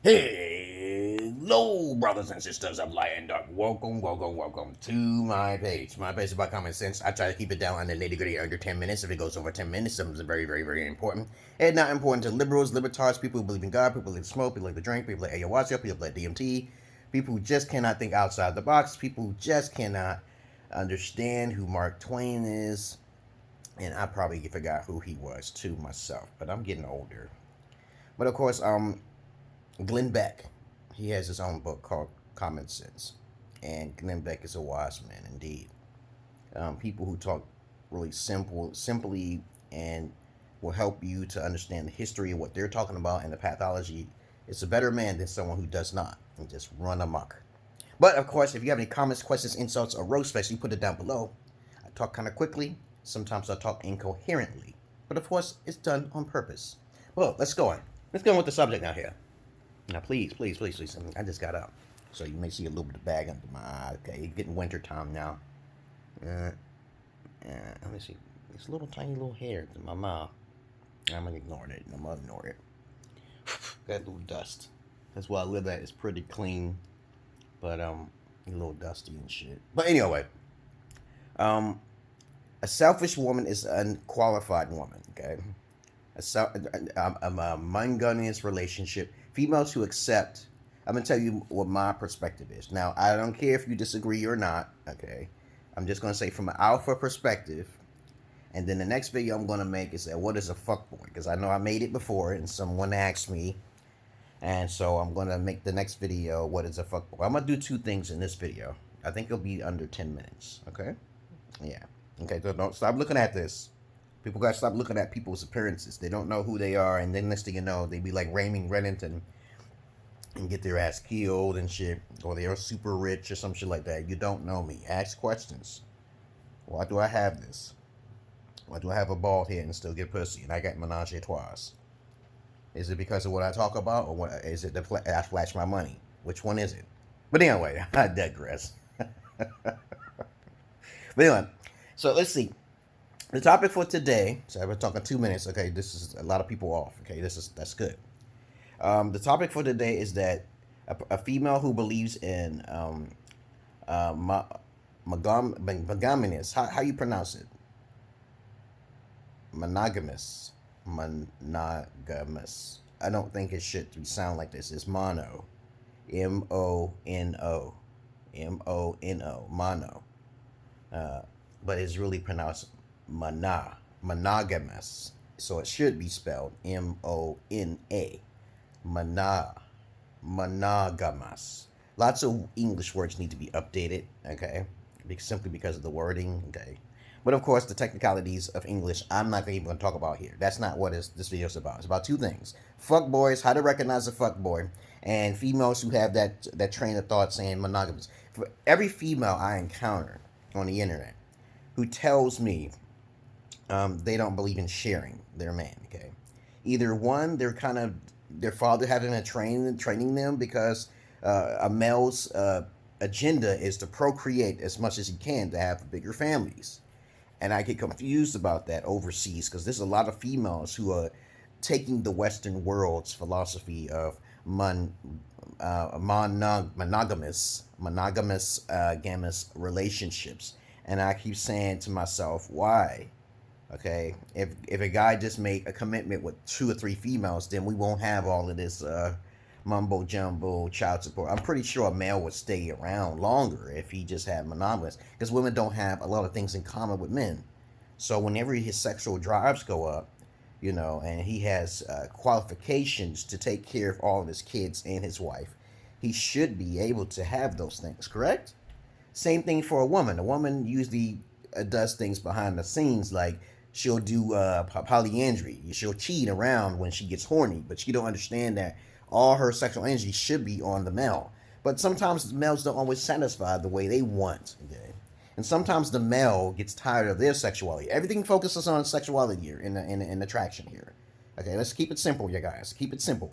Hello, brothers and sisters of light and dark. Welcome to my page. My page is about common sense. I try to keep it down on the nitty gritty under 10 minutes. If it goes over 10 minutes, something's very important. And not important to liberals, libertards, people who believe in God, people who like to smoke, people who like to drink, people like ayahuasca, people who like DMT, people who just cannot think outside the box, people who just cannot understand who Mark Twain is. And I probably forgot who he was too myself, but I'm getting older. But of course, Glenn Beck, he has his own book called Common Sense, and Glenn Beck is a wise man indeed. People who talk really simply, and will help you to understand the history of what they're talking about and the pathology. It's a better man than someone who does not and just run amok. But of course, if you have any comments, questions, insults, or roast fest, you put it down below. I talk kind of quickly. Sometimes I talk incoherently, but of course, it's done on purpose. Well, let's go on. Let's go on with the subject now here. Now, please. I just got up, so you may see a little bit of bag under my eye. Okay, it's getting winter time now. Let me see. It's little tiny little hairs in my mouth. I'm gonna ignore it. Got a little dust. That's why I live at. It's pretty clean, but a little dusty and shit. But anyway, a selfish woman is an unqualified woman. Okay, a monogamous relationship. Females who accept. I'm gonna tell you what my perspective is. Now, I don't care if you disagree or not. Okay, I'm just gonna say from an alpha perspective, and then the next video I'm gonna make is that what is a fuckboy? Because I know I made it before, and someone asked me, and so I'm gonna make the next video what is a fuckboy. I'm gonna do two things in this video. I think it'll be under 10 minutes. Okay, yeah. Okay, so don't stop looking at this. People gotta stop looking at people's appearances. They don't know who they are, and then next thing you know, they be like Raymond Reddington and get their ass killed and shit, or they are super rich or some shit like that. You don't know me. Ask questions. Why do I have this? Why do I have a bald head and still get pussy? And I got menage a trois. Is it because of what I talk about, or what, is it I flash my money? Which one is it? But anyway, I digress. But anyway, so let's see. The topic for today, so I've been talking 2 minutes. Okay, this is a lot of people off. Okay, that's good. The topic for today is that a female who believes in monogamous. How you pronounce it? Monogamous. Monogamous. I don't think it should sound like this. It's mono. M-O-N-O. M-O-N-O. Mono. But it's really pronounced monogamous. So it should be spelled M-O-N-A. Monogamous. Lots of English words need to be updated, okay? Simply because of the wording, okay? But of course, the technicalities of English, I'm not even going to talk about here. That's not what this video is about. It's about two things: fuck boys, how to recognize a fuck boy, and females who have that train of thought saying monogamous. For every female I encounter on the internet who tells me they don't believe in sharing their man, okay? Either one, they're kind of their father having a training them because a male's agenda is to procreate as much as he can to have bigger families. And I get confused about that overseas because there's a lot of females who are taking the Western world's philosophy of monogamous relationships. And I keep saying to myself, why? Okay, if a guy just make a commitment with 2 or 3 females, then we won't have all of this mumbo jumbo child support. I'm pretty sure a male would stay around longer if he just had monogamous, because women don't have a lot of things in common with men. So whenever his sexual drives go up, and he has qualifications to take care of all of his kids and his wife, he should be able to have those things, correct? Same thing for a woman. A woman usually does things behind the scenes, like she'll do polyandry. She'll cheat around when she gets horny, but she don't understand that all her sexual energy should be on the male. But sometimes the males don't always satisfy the way they want. Okay? And sometimes the male gets tired of their sexuality. Everything focuses on sexuality here in attraction here. Okay, let's keep it simple, you guys. Keep it simple.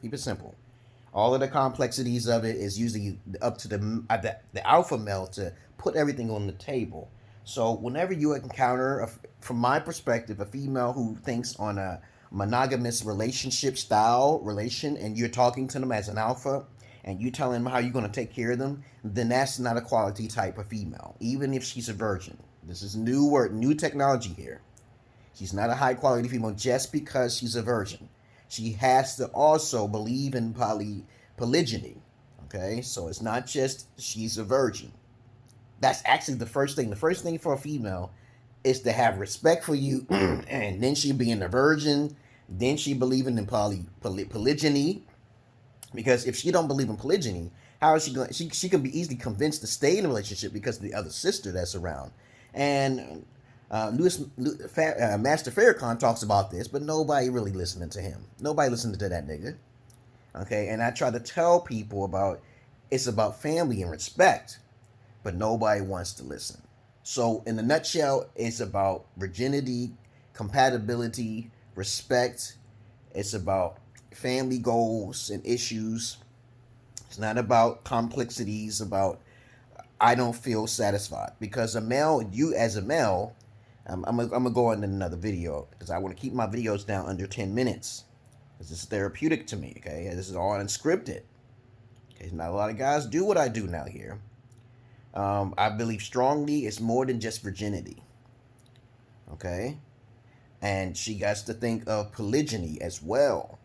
All of the complexities of it is usually up to the alpha male to put everything on the table. So whenever you encounter, from my perspective, a female who thinks on a monogamous relationship style relation, and you're talking to them as an alpha, and you telling them how you're going to take care of them, then that's not a quality type of female, even if she's a virgin. This is new technology here. She's not a high quality female just because she's a virgin. She has to also believe in polygyny. Okay, so it's not just she's a virgin. That's actually the first thing. The first thing for a female is to have respect for you, and then she being a virgin, then she believing in polygyny. Because if she don't believe in polygyny, how is she going? She can be easily convinced to stay in a relationship because of the other sister that's around. And Master Farrakhan talks about this, but nobody really listening to him. Nobody listening to that nigga. Okay, and I try to tell people it's about family and respect, but nobody wants to listen. So in a nutshell, it's about virginity, compatibility, respect. It's about family goals and issues. It's not about complexities, about I don't feel satisfied. Because a male, you as a male, I'm gonna go on in another video because I want to keep my videos down under 10 minutes. This is therapeutic to me, okay? This is all unscripted. Okay, not a lot of guys do what I do now here. I believe strongly it's more than just virginity. Okay? And she has to think of polygyny as well.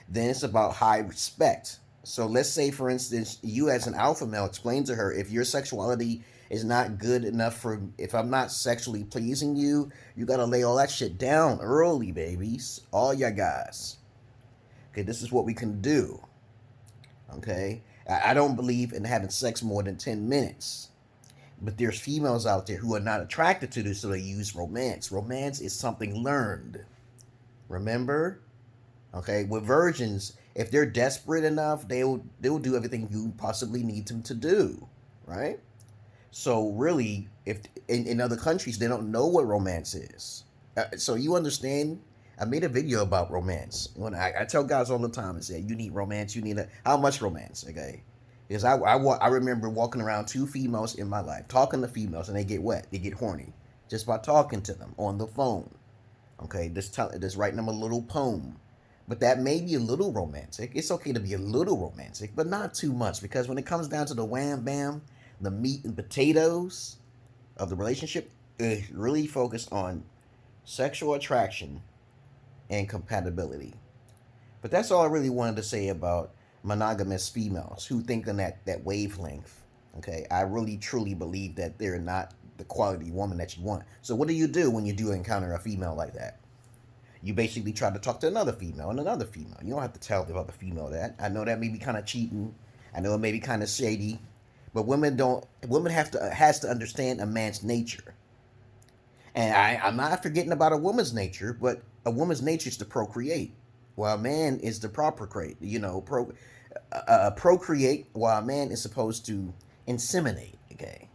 Then it's about high respect. So let's say, for instance, you as an alpha male explain to her, if your sexuality is not good enough if I'm not sexually pleasing you, you got to lay all that shit down early, babies. All ya guys. Okay, this is what we can do. Okay? I don't believe in having sex more than 10 minutes. But there's females out there who are not attracted to this, so they use romance. Romance is something learned. Remember? Okay, with virgins, if they're desperate enough, they'll do everything you possibly need them to do, right? So really, if in other countries, they don't know what romance is. So you understand? I made a video about romance. When I tell guys all the time, I say, you need romance, how much romance, okay? Because I remember walking around 2 females in my life, talking to females, and they get wet, they get horny, just by talking to them on the phone, okay? Just writing them a little poem. But that may be a little romantic. It's okay to be a little romantic, but not too much. Because when it comes down to the wham bam, the meat and potatoes of the relationship, it's really focused on sexual attraction and compatibility. But that's all I really wanted to say about monogamous females who think on that wavelength. Okay, I really truly believe that they're not the quality woman that you want. So what do you do when you do encounter a female like that? You basically try to talk to another female and another female. You don't have to tell the other female that. I know that may be kind of cheating. I know it may be kind of shady. But women has to understand a man's nature. And I'm not forgetting about a woman's nature, but a woman's nature is to procreate, while a man is to procreate. Procreate, while a man is supposed to inseminate. Okay.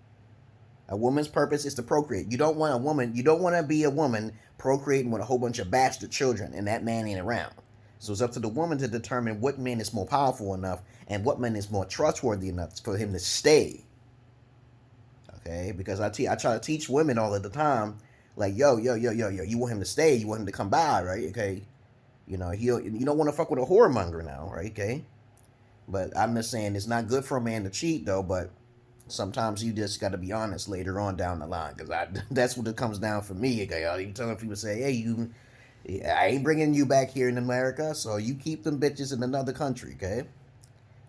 A woman's purpose is to procreate. You don't want to be a woman procreating with a whole bunch of bastard children and that man ain't around. So it's up to the woman to determine what man is more powerful enough and what man is more trustworthy enough for him to stay. Okay? Because I try to teach women all of the time, like, yo, you want him to stay, you want him to come by, right? Okay? You don't want to fuck with a whoremonger now, right? Okay? But I'm just saying it's not good for a man to cheat, though, but sometimes you just got to be honest later on down the line, because that's what it comes down for me. Okay, I even telling people, say, hey, I ain't bringing you back here in America, so you keep them bitches in another country, okay?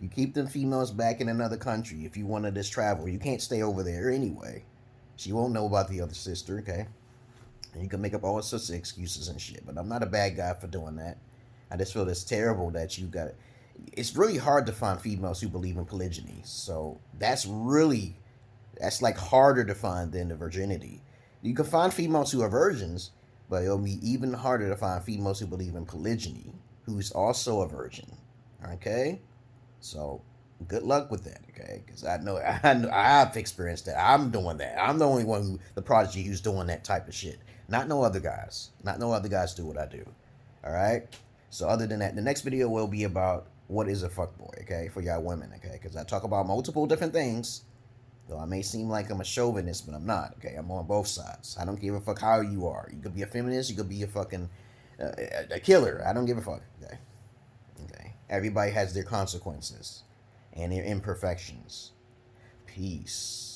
You keep them females back in another country if you want to just travel. You can't stay over there anyway. She won't know about the other sister, okay? And you can make up all sorts of excuses and shit, but I'm not a bad guy for doing that. I just feel it's terrible that you got... It's really hard to find females who believe in polygyny. So that's like harder to find than the virginity. You can find females who are virgins, but it'll be even harder to find females who believe in polygyny, who's also a virgin. Okay? So good luck with that, okay? Because I know I've experienced that. I'm doing that. I'm the only one the Prodigy who's doing that type of shit. Not no other guys. Not no other guys do what I do. All right? So other than that, the next video will be about what is a fuckboy, okay, for y'all women, okay? Because I talk about multiple different things. Though I may seem like I'm a chauvinist, but I'm not. Okay, I'm on both sides. I don't give a fuck how you are. You could be a feminist. You could be a fucking a killer. I don't give a fuck. Okay. Okay. Everybody has their consequences and their imperfections. Peace.